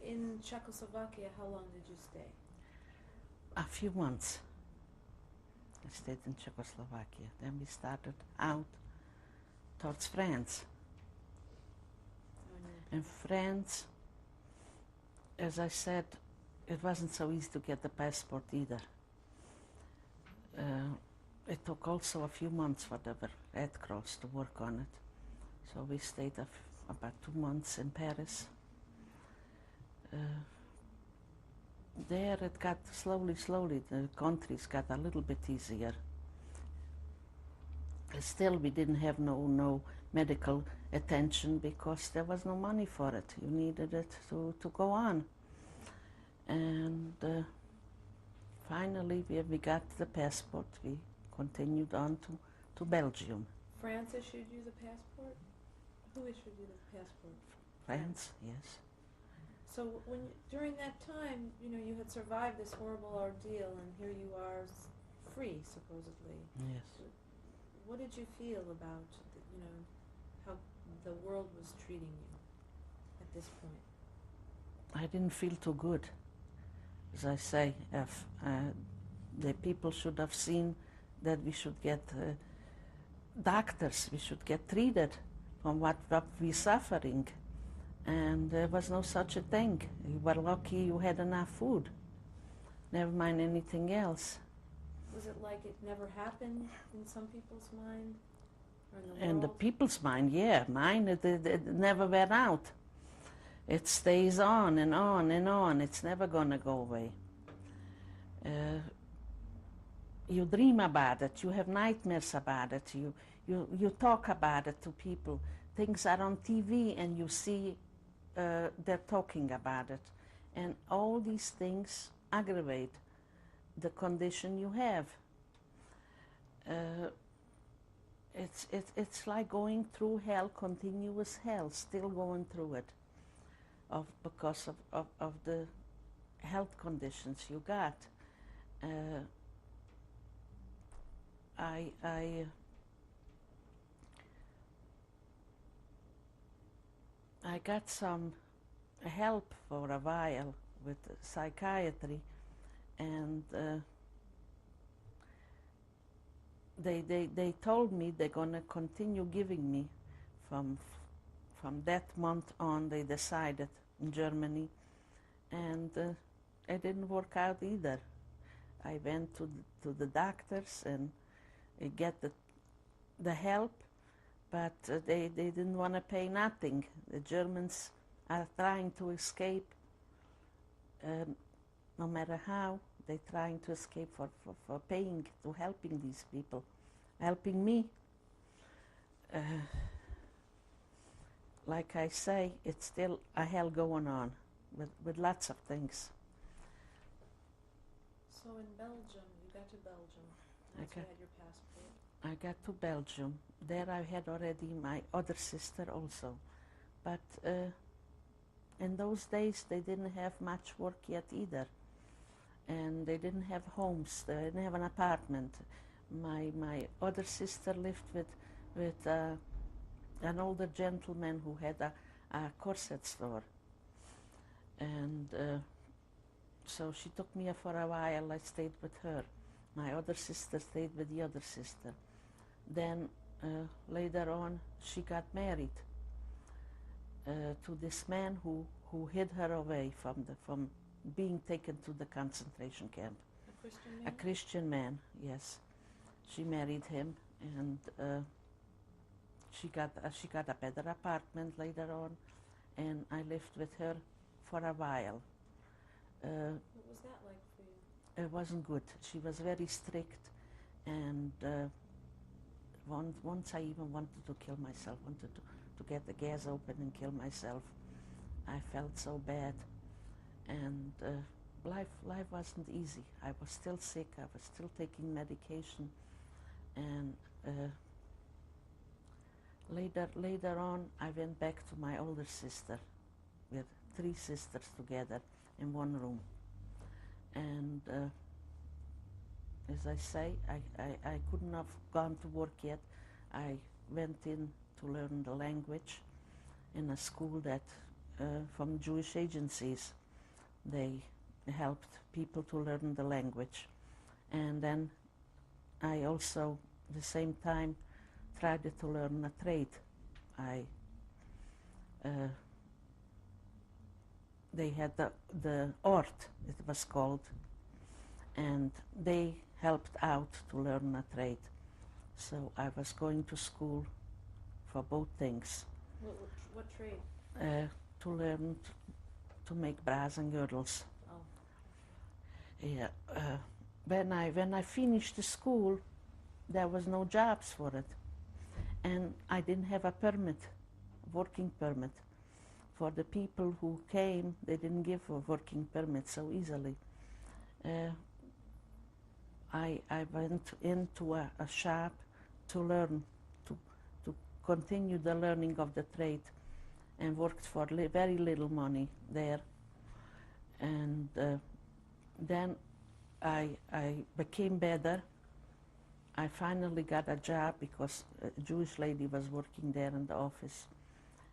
in Czechoslovakia, how long did you stay? A few months. I stayed in Czechoslovakia. Then we started out towards France. And France, as I said, it wasn't so easy to get the passport either. It took also a few months for the Red Cross to work on it. So we stayed about 2 months in Paris. There it got slowly, the countries got a little bit easier. Still, we didn't have no medical attention because there was no money for it. You needed it to go on. And finally, we got the passport. We continued on to Belgium. France issued you the passport? Who issued you the passport? France, yes. So during that time, you had survived this horrible ordeal, and here you are, free, supposedly. Yes. What did you feel about, how the world was treating you at this point? I didn't feel too good. As I say, if the people should have seen that we should get doctors, we should get treated from what we're suffering. And there was no such a thing. You were lucky you had enough food. Never mind anything else. Was it like it never happened in some people's mind? Or in the In world? the people's mind, yeah. Mine, it never went out. It stays on and on and on. It's never going to go away. You dream about it. You have nightmares about it. You talk about it to people. Things are on TV and you see they're talking about it. And all these things aggravate the condition you have. It's like going through hell, continuous hell, still going through it, because of the health conditions you got. I got some help for a while with psychiatry, and they told me they're gonna continue giving me from that month on. They decided in Germany, and it didn't work out either. I went to the doctors and get the help, but they didn't want to pay nothing. The Germans are trying to escape, no matter how. They're trying to escape for paying, to helping these people, helping me. Like I say, it's still a hell going on with lots of things. So in Belgium, you got to Belgium. That's where you had your passport. I got to Belgium. There I had already my other sister also. But in those days they didn't have much work yet either. And they didn't have homes, they didn't have an apartment. My other sister lived with an older gentleman who had a corset store. And so she took me for a while. I stayed with her. My other sister stayed with the other sister. Then later on, she got married to this man who hid her away from being taken to the concentration camp. A Christian man? A Christian man, yes. She married him, and she got a better apartment later on, and I lived with her for a while. What was that like for you? It wasn't good. She was very strict, and once I even wanted to kill myself, wanted to get the gas open and kill myself. I felt so bad, and life wasn't easy. I was still sick. I was still taking medication, and later on, I went back to my older sister. We had 3 sisters together in one room. And as I say, I couldn't have gone to work yet. I went in to learn the language in a school that from Jewish agencies. They helped people to learn the language. And then I also, at the same time, tried to learn a trade. They had the art, it was called, and they helped out to learn a trade. So I was going to school for both things. What trade? To learn to make bras and girdles. Oh. Yeah. When I finished the school, there was no jobs for it, and I didn't have a permit, working permit. For the people who came, they didn't give a working permit so easily. I went into a shop to learn, to continue the learning of the trade, and worked for very little money there. And then I became better. I finally got a job because a Jewish lady was working there in the office,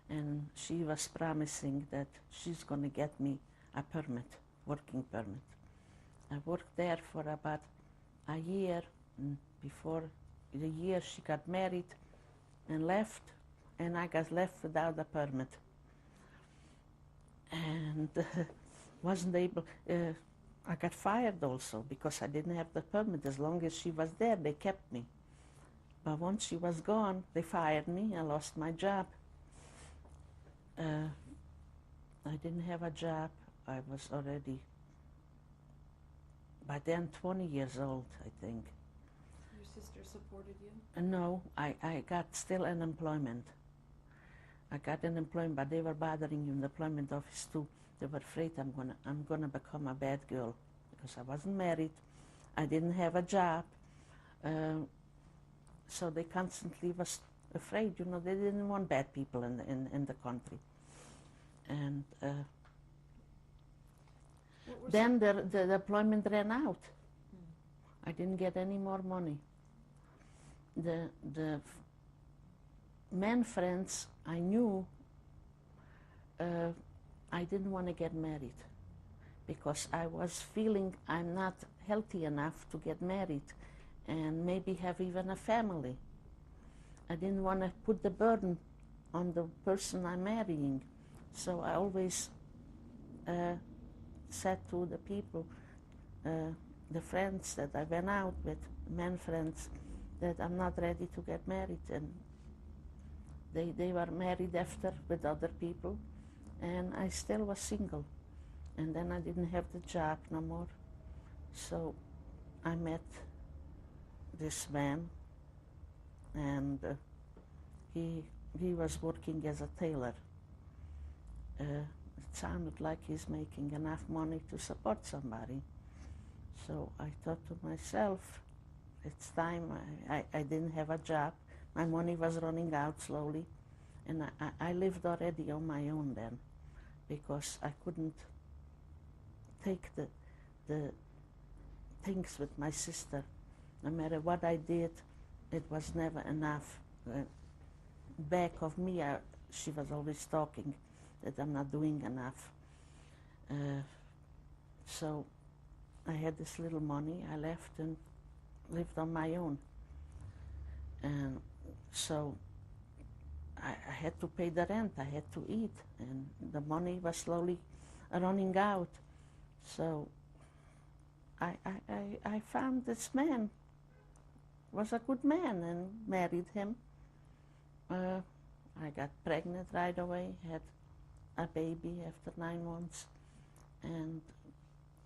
and she was promising that she's going to get me a permit, working permit. I worked there for about a year, and before the year she got married and left, and I got left without a permit. And wasn't able, I got fired also because I didn't have the permit. As long as she was there, they kept me. But once she was gone, they fired me. I lost my job. I didn't have a job. I was already, by then, 20 years old, I think. Your sister supported you? No, I got still unemployment. I got unemployment, but they were bothering you in the employment office too. They were afraid I'm gonna become a bad girl because I wasn't married. I didn't have a job. So they constantly was afraid, you know, they didn't want bad people in the country. And then the employment ran out. I didn't get any more money. The men friends I knew, I didn't want to get married because I was feeling I'm not healthy enough to get married and maybe have even a family. I didn't want to put the burden on the person I'm marrying. So I always said to the people, the friends that I went out with, men friends, that I'm not ready to get married. And they were married after with other people, and I still was single. And then I didn't have the job no more. So I met this man, and he was working as a tailor. It sounded like he's making enough money to support somebody. So I thought to myself, it's time. I didn't have a job. My money was running out slowly, and I lived already on my own then, because I couldn't take the things with my sister. No matter what I did, it was never enough. Back of me, she was always talking that I'm not doing enough. So I had this little money. I left and lived on my own. And so I had to pay the rent, I had to eat, and the money was slowly running out. So I found this man, was a good man, and married him. I got pregnant right away, had a baby after 9 months, and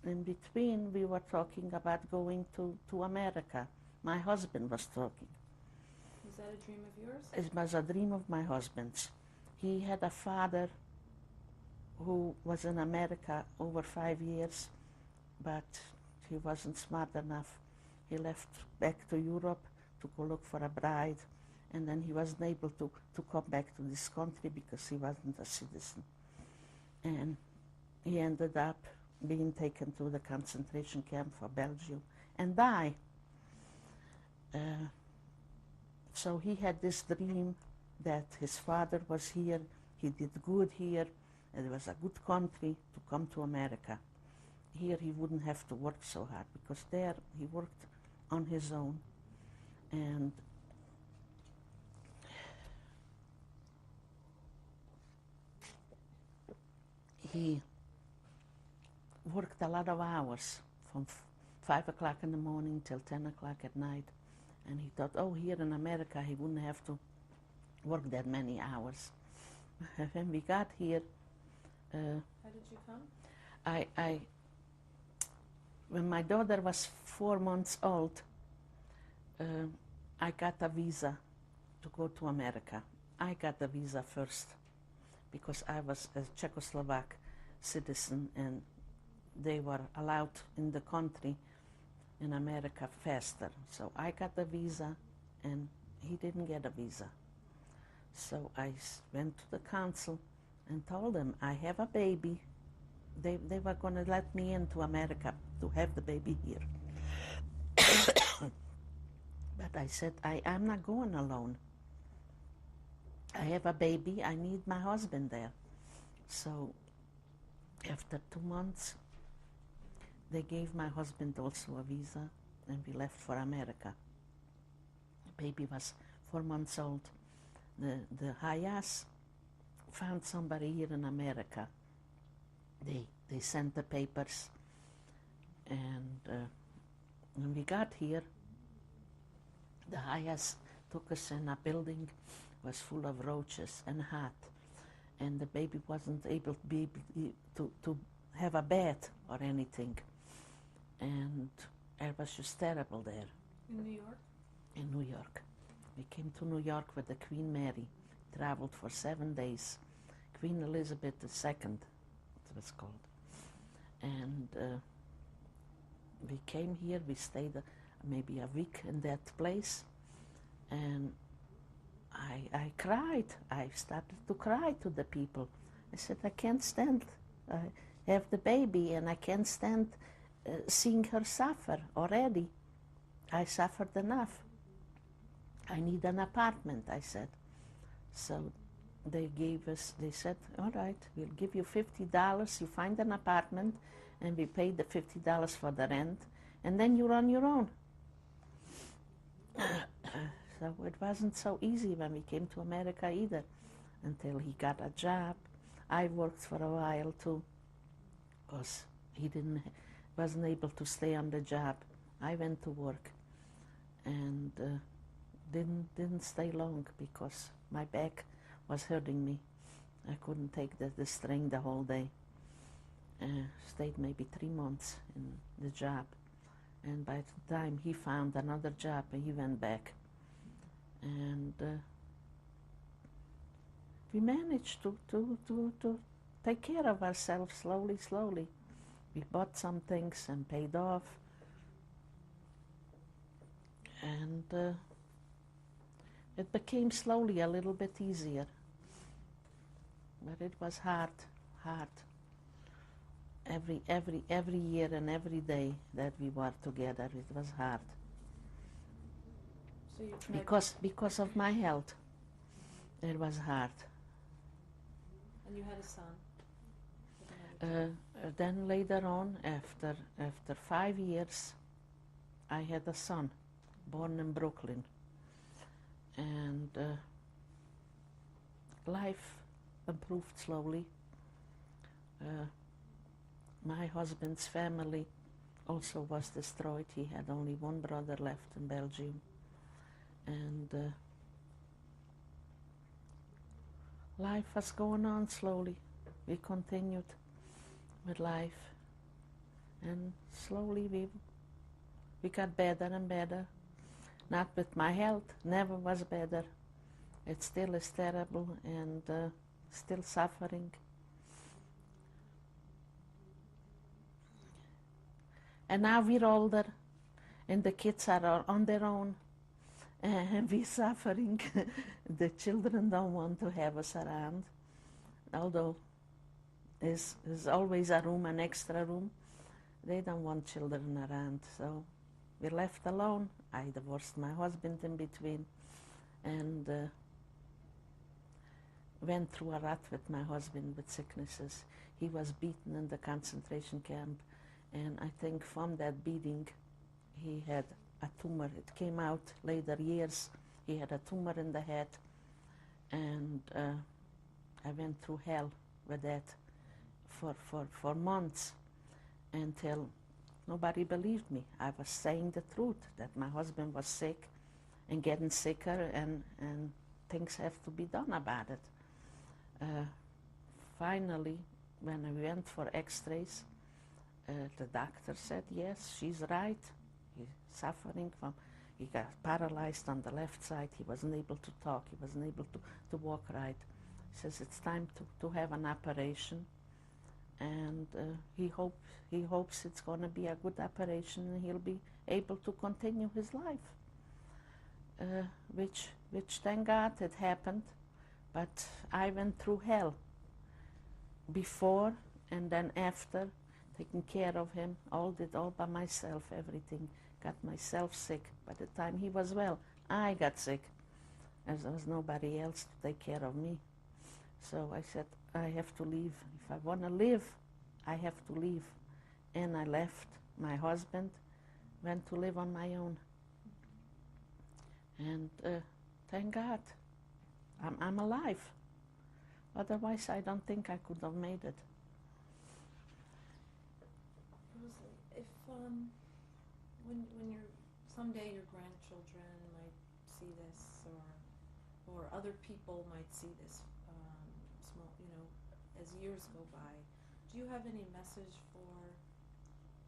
in between we were talking about going to America. My husband was talking. Was that a dream of yours? It was a dream of my husband's. He had a father who was in America over 5 years, but he wasn't smart enough. He left back to Europe to go look for a bride, and then he wasn't able to come back to this country because he wasn't a citizen. And he ended up being taken to the concentration camp for Belgium and died. So he had this dream that his father was here, he did good here, It was a good country to come to America. Here he wouldn't have to work so hard because there he worked on his own, and he worked a lot of hours from 5 o'clock in the morning till 10 o'clock at night. And he thought, oh, here in America he wouldn't have to work that many hours. When we got here, How did you come? when my daughter was 4 months old, I got a visa to go to America. I got the visa first because I was a Czechoslovak citizen and they were allowed in the country in America faster. So I got the visa and he didn't get a visa. So I went to the consul and told them I have a baby. They were going to let me into America to have the baby here. But I said, I'm not going alone. I have a baby, I need my husband there. So after 2 months, they gave my husband also a visa and we left for America. The baby was 4 months old. The Hayas found somebody here in America. They sent the papers, and when we got here, the Hayas took us in a building, was full of roaches and hot, and the baby wasn't able to have a bath or anything, and it was just terrible there. In New York? In New York. We came to New York with the Queen Mary, traveled for 7 days. Queen Elizabeth II, it was called. And we came here, we stayed maybe a week in that place, and I cried. I started to cry to the people. I said, I can't stand, I have the baby, and I can't stand seeing her suffer already. I suffered enough. I need an apartment, I said. So they said, all right, we'll give you $50, you find an apartment, and we pay the $50 for the rent, and then you're on your own. So it wasn't so easy when we came to America either, until he got a job. I worked for a while too, because he wasn't able to stay on the job. I went to work, and didn't stay long because my back was hurting me. I couldn't take the strain the whole day. Stayed maybe 3 months in the job, and by the time he found another job, he went back. And we managed to take care of ourselves slowly. We bought some things and paid off, and it became slowly a little bit easier, but it was hard. Every year and every day that we were together, it was hard. So you tried Because of my health, it was hard. And you had a son? with another child. Then later on, after 5 years, I had a son, born in Brooklyn. And life improved slowly. My husband's family also was destroyed. He had only one brother left in Belgium. And life was going on slowly. We continued with life. And slowly we got better and better. Not with my health, never was better. It still is terrible and still suffering. And now we're older and the kids are on their own and we're suffering. The children don't want to have us around, although there's always a room, an extra room. They don't want children around, so we're left alone. I divorced my husband in between, and went through a lot with my husband with sicknesses. He was beaten in the concentration camp, and I think from that beating he had a tumor. It came out later years. He had a tumor in the head, and I went through hell with that for months until nobody believed me. I was saying the truth, that my husband was sick and getting sicker, and things have to be done about it. Finally, when I went for x-rays, the doctor said, yes, she's right. He's suffering from, he got paralyzed on the left side. He wasn't able to talk. He wasn't able to walk right. He says it's time to have an operation. And he hopes it's going to be a good operation and he'll be able to continue his life. Which thank God it happened. But I went through hell before and then after, taking care of him, did all by myself, everything. Got myself sick. By the time he was well, I got sick, as there was nobody else to take care of me. So I said, I have to leave. If I want to live, I have to leave. And I left. My husband went to live on my own. And thank God, I'm alive. Otherwise, I don't think I could have made it. Rosalie, if when someday your grandchildren might see this, or other people might see this, as years go by, do you have any message for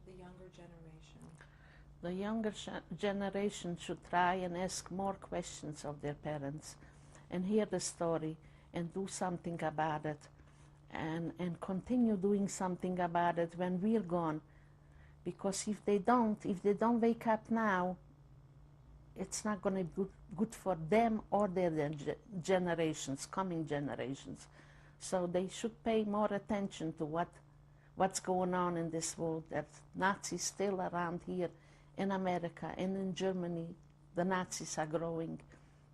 the younger generation? The younger generation should try and ask more questions of their parents and hear the story and do something about it, and continue doing something about it when we're gone. Because if they don't wake up now, it's not going to be good for them or their generations, coming generations. So they should pay more attention to what's going on in this world, that Nazis still around here in America and in Germany. The Nazis are growing.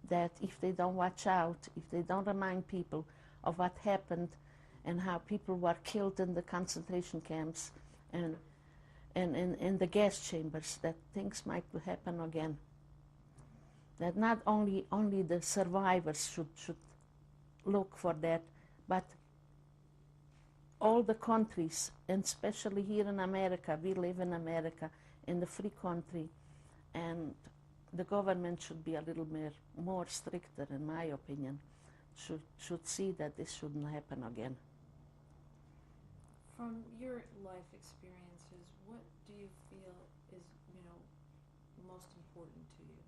That if they don't watch out, if they don't remind people of what happened and how people were killed in the concentration camps and in the gas chambers, that things might happen again. That not only the survivors should look for that, but all the countries, and especially here in America. We live in America, in the free country, and the government should be a little more stricter, in my opinion. Should see that this shouldn't happen again. From your life experiences, what do you feel is, most important to you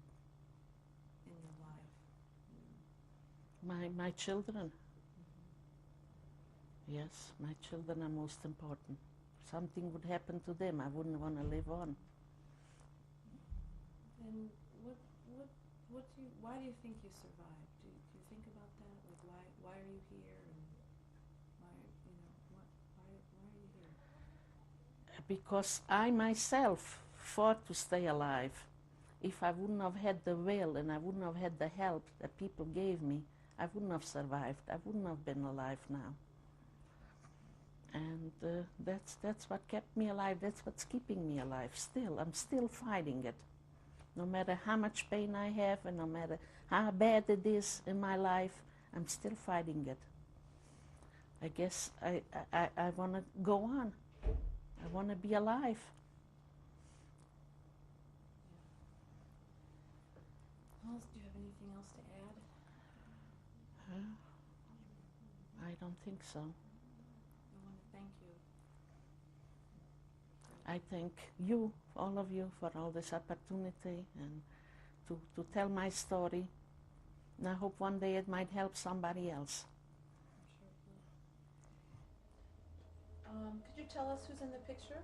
in your life? My children. Yes, my children are most important. If something would happen to them, I wouldn't want to live on. And why do you think you survived? Do you think about that? Like, why are you here? And why are you here? Because I myself fought to stay alive. If I wouldn't have had the will and I wouldn't have had the help that people gave me, I wouldn't have survived. I wouldn't have been alive now. And that's what kept me alive. That's what's keeping me alive still. I'm still fighting it. No matter how much pain I have and no matter how bad it is in my life, I'm still fighting it. I guess I want to go on. I want to be alive. Do you have anything else to add? I don't think so. I want to thank you. I thank you, all of you, for all this opportunity and to tell my story. And I hope one day it might help somebody else. Could you tell us who's in the picture?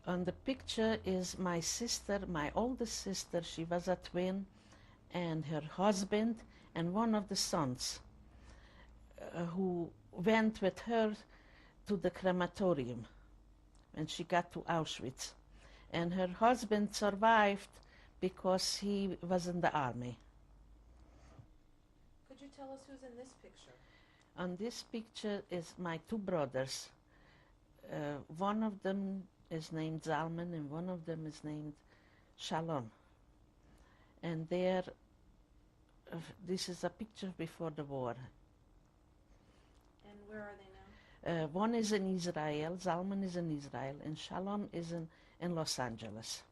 On the picture is my sister, my oldest sister. She was a twin, and her husband and one of the sons who went with her to the crematorium when she got to Auschwitz. And her husband survived because he was in the army. Could you tell us who's in this picture? On this picture is my two brothers. One of them is named Zalman and one of them is named Shalom. And this is a picture before the war. And where are they now? One is in Israel, Zalman is in Israel, and Shalom is in Los Angeles.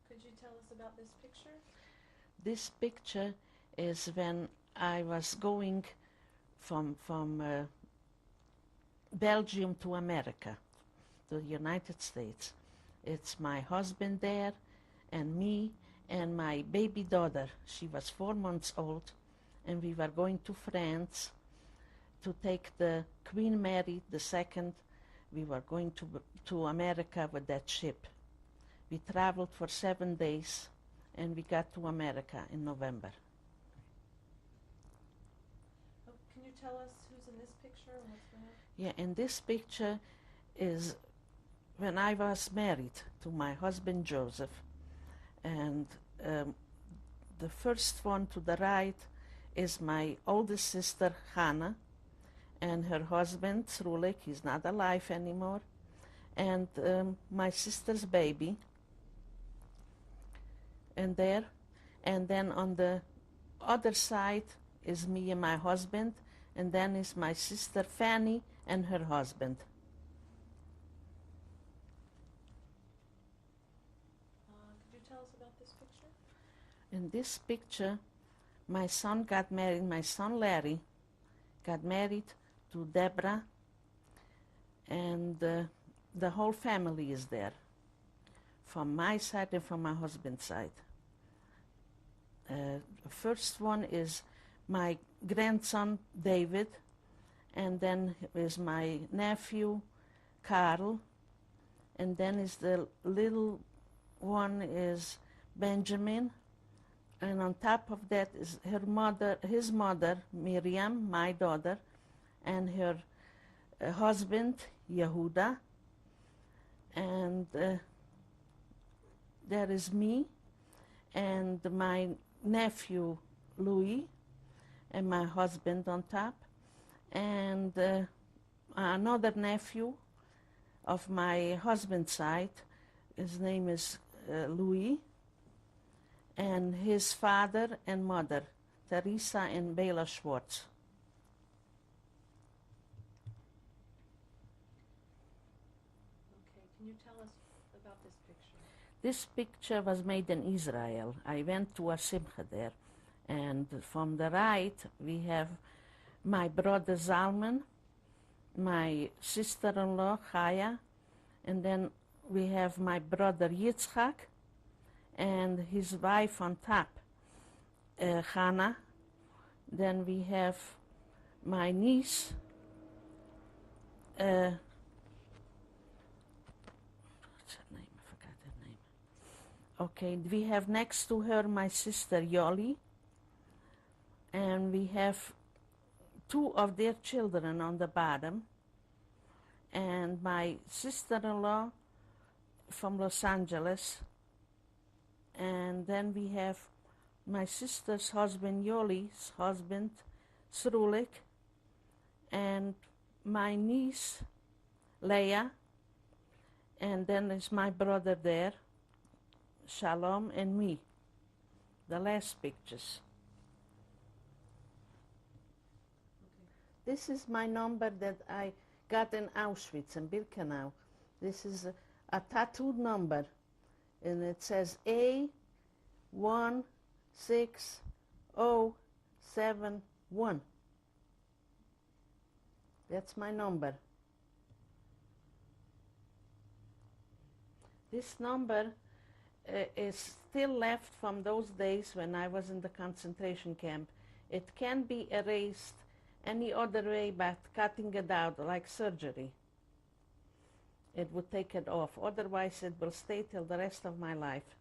Could you tell us about this picture? This picture is when I was going from Belgium to America, to the United States. It's my husband there, and me, and my baby daughter. She was 4 months old, and we were going to France to take the Queen Mary II. We were going to America with that ship. We traveled for 7 days, and we got to America in November. Oh, can you tell us who's in this picture and what's going on? Yeah, and this picture is when I was married to my husband Joseph. And the first one to the right is my oldest sister Hannah and her husband Srulik, he's not alive anymore, and my sister's baby. And then on the other side is me and my husband, and then is my sister Fanny and her husband. Could you tell us about this picture? In this picture, my son got married, my son Larry got married to Deborah, and the whole family is there, from my side and from my husband's side. The first one is my grandson David, and then is my nephew Carl, and then is the little one is Benjamin, and on top of that is his mother Miriam, my daughter, and her husband Yehuda, and there is me and my nephew Louis and my husband on top, and another nephew of my husband's side, his name is Louis, and his father and mother, Teresa and Bela Schwartz. Okay, can you tell us about this picture? This picture was made in Israel. I went to a simcha there, and from the right we have my brother Zalman, my sister-in-law Chaya, and then we have my brother Yitzchak and his wife on top, Hannah. Then we have my niece, what's her name? I forgot her name. Okay, we have next to her my sister Yoli, and we have 2 of their children on the bottom, and my sister-in-law from Los Angeles, and then we have my sister's husband Yoli's husband Srulik, and my niece Leah, and then there's my brother there, Shalom, and me, the last pictures. Okay. This is my number that I got in Auschwitz in Birkenau. This is a tattooed number, and it says A16071. That's my number. This number is still left from those days when I was in the concentration camp. It can be erased any other way but cutting it out, like surgery. It would take it off. Otherwise, it will stay till the rest of my life.